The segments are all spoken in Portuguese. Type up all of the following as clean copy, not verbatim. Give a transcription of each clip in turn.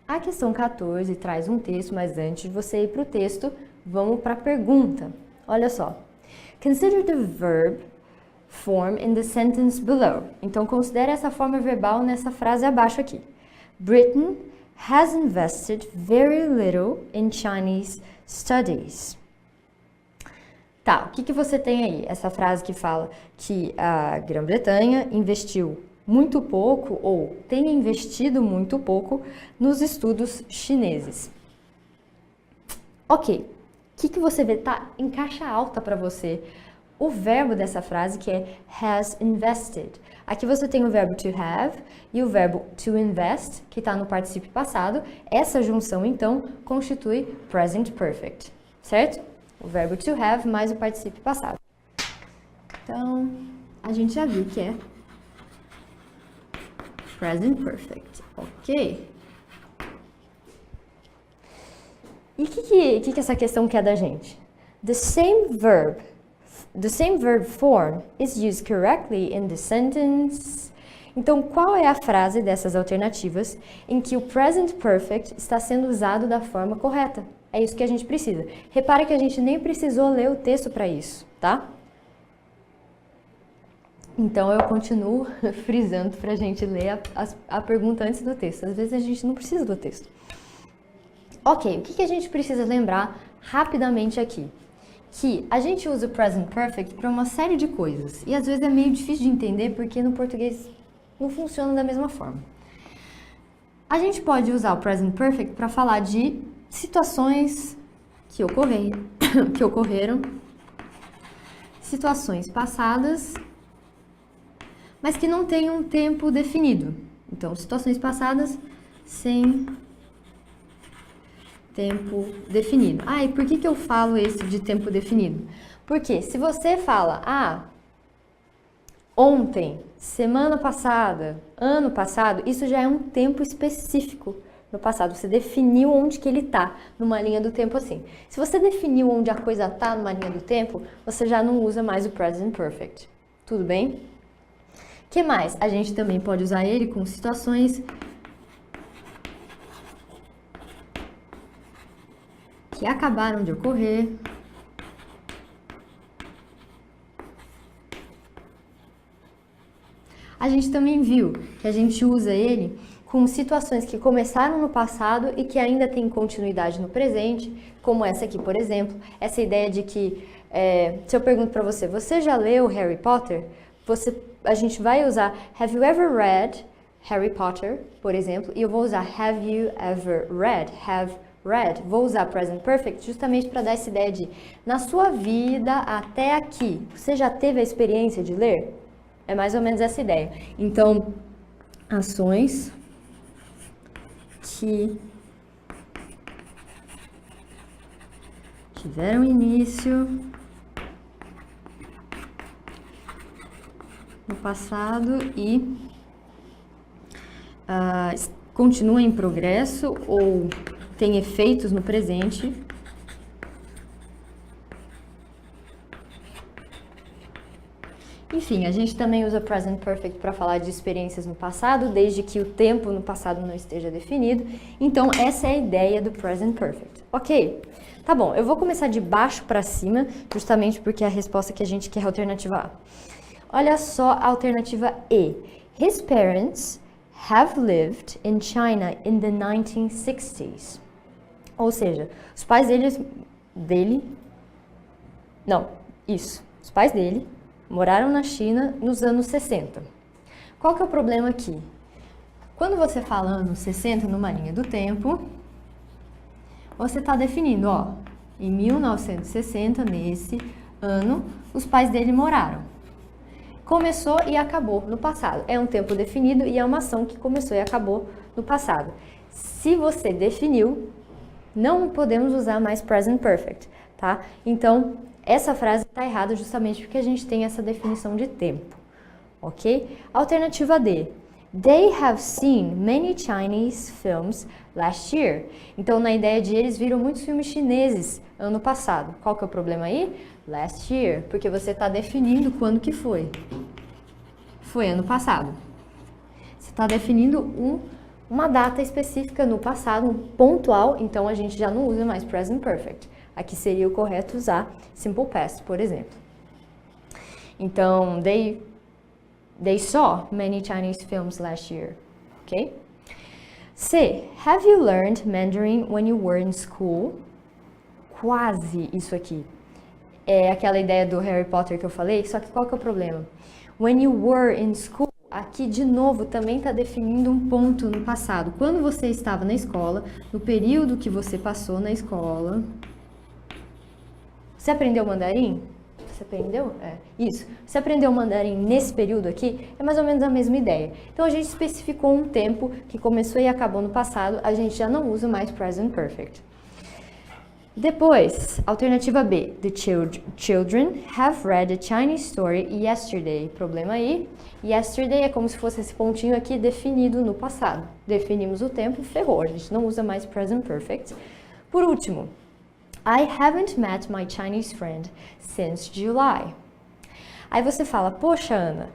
A questão 14 traz um texto, mas antes de você ir para o texto, vamos para a pergunta. Olha só. Consider the verb form in the sentence below. Então, considere essa forma verbal nessa frase abaixo aqui. Britain has invested very little in Chinese studies. Tá, o que você tem aí? Essa frase que fala que a Grã-Bretanha investiu muito pouco ou tem investido muito pouco nos estudos chineses. Ok, o que você vê? Tá em caixa alta para você o verbo dessa frase, que é has invested. Aqui você tem o verbo to have e o verbo to invest, que está no particípio passado. Essa junção, então, constitui present perfect, certo? O verbo to have mais o particípio passado. Então, a gente já viu que é present perfect, ok? E o que essa questão quer da gente? The same verb form is used correctly in the sentence. Então, qual é a frase dessas alternativas em que o present perfect está sendo usado da forma correta? É isso que a gente precisa. Repara que a gente nem precisou ler o texto para isso, tá? Então, eu continuo frisando para a gente ler a pergunta antes do texto. Às vezes a gente não precisa do texto. Ok, o que a gente precisa lembrar rapidamente aqui? Que a gente usa o present perfect para uma série de coisas. E às vezes é meio difícil de entender porque no português não funciona da mesma forma. A gente pode usar o present perfect para falar de situações que ocorreram, situações passadas, mas que não têm um tempo definido. Então, situações passadas sem tempo definido. E por que eu falo esse de tempo definido? Porque se você fala, ontem, semana passada, ano passado, isso já é um tempo específico no passado. Você definiu onde que ele está numa linha do tempo assim. Se você definiu onde a coisa está numa linha do tempo, você já não usa mais o present perfect. Tudo bem? O que mais? A gente também pode usar ele com situações que acabaram de ocorrer. A gente também viu que a gente usa ele com situações que começaram no passado e que ainda têm continuidade no presente, como essa aqui, por exemplo. Essa ideia de que, se eu pergunto para você, você já leu Harry Potter? A gente vai usar Have you ever read Harry Potter, por exemplo, e eu vou usar Have you ever read? Have read. Vou usar present perfect justamente para dar essa ideia de, na sua vida até aqui, você já teve a experiência de ler? É mais ou menos essa ideia. Então, ações que tiveram início no passado e continuam em progresso ou têm efeitos no presente. Enfim, a gente também usa present perfect para falar de experiências no passado, desde que o tempo no passado não esteja definido. Então, essa é a ideia do present perfect. Ok? Tá bom, eu vou começar de baixo para cima, justamente porque é a resposta que a gente quer é a alternativa A. Olha só a alternativa E. His parents have lived in China in the 1960s. Ou seja, os pais os pais dele moraram na China nos anos 60. Qual que é o problema aqui? Quando você fala anos 60 numa linha do tempo, você está definindo, em 1960, nesse ano, os pais dele moraram. Começou e acabou no passado. É um tempo definido e é uma ação que começou e acabou no passado. Se você definiu, não podemos usar mais present perfect, tá? Então, essa frase está errada justamente porque a gente tem essa definição de tempo, ok? Alternativa D. They have seen many Chinese films last year. Então, na ideia de eles viram muitos filmes chineses ano passado. Qual que é o problema aí? Last year, porque você está definindo quando que foi. Foi ano passado. Você está definindo um uma data específica no passado, um pontual, então a gente já não usa mais present perfect. Aqui seria o correto usar simple past, por exemplo. Então, they saw many Chinese films last year, ok? C. Have you learned Mandarin when you were in school? Quase isso aqui. É aquela ideia do Harry Potter que eu falei, só que qual que é o problema? When you were in school, aqui de novo também está definindo um ponto no passado. Quando você estava na escola, no período que você passou na escola. Você aprendeu mandarim? Você aprendeu? Isso. Você aprendeu mandarim nesse período aqui? É mais ou menos a mesma ideia. Então a gente especificou um tempo que começou e acabou no passado, a gente já não usa mais present perfect. Depois, alternativa B. The children have read a Chinese story yesterday. Problema aí. Yesterday é como se fosse esse pontinho aqui definido no passado. Definimos o tempo, ferrou. A gente não usa mais present perfect. Por último, I haven't met my Chinese friend since July. Aí você fala, poxa, Ana,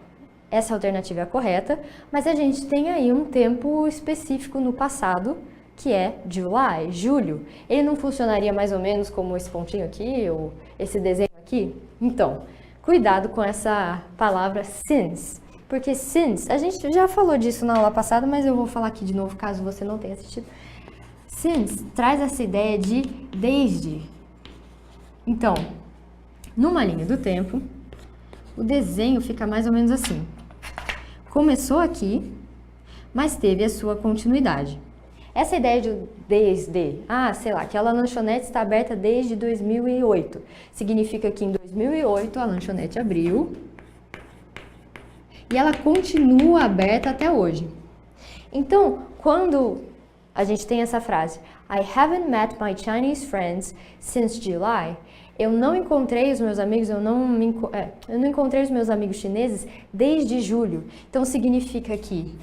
essa alternativa é a correta, mas a gente tem aí um tempo específico no passado, que é July, julho. Ele não funcionaria mais ou menos como esse pontinho aqui, ou esse desenho aqui? Então, cuidado com essa palavra since, porque since, a gente já falou disso na aula passada, mas eu vou falar aqui de novo, caso você não tenha assistido. Since traz essa ideia de desde. Então, numa linha do tempo, o desenho fica mais ou menos assim. Começou aqui, mas teve a sua continuidade. Essa ideia de desde, sei lá, aquela lanchonete está aberta desde 2008. Significa que em 2008 a lanchonete abriu e ela continua aberta até hoje. Então, quando a gente tem essa frase, I haven't met my Chinese friends since July. Eu não encontrei os meus amigos, eu não encontrei os meus amigos chineses desde julho. Então significa que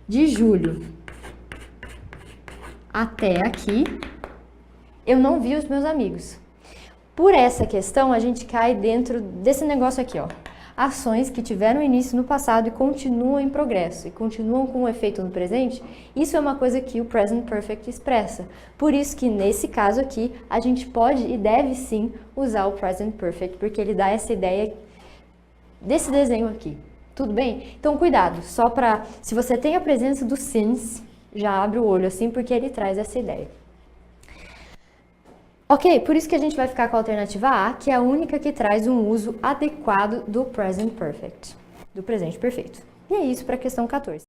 de julho até aqui eu não vi os meus amigos. Por essa questão, a gente cai dentro desse negócio aqui, ó. Ações que tiveram início no passado e continuam em progresso, e continuam com um efeito no presente, isso é uma coisa que o Present Perfect expressa. Por isso que, nesse caso aqui, a gente pode e deve sim usar o Present Perfect, porque ele dá essa ideia desse desenho aqui. Tudo bem? Então, cuidado, só para... Se você tem a presença do since, já abre o olho assim, porque ele traz essa ideia. Ok, por isso que a gente vai ficar com a alternativa A, que é a única que traz um uso adequado do present perfect, do presente perfeito. E é isso para a questão 14.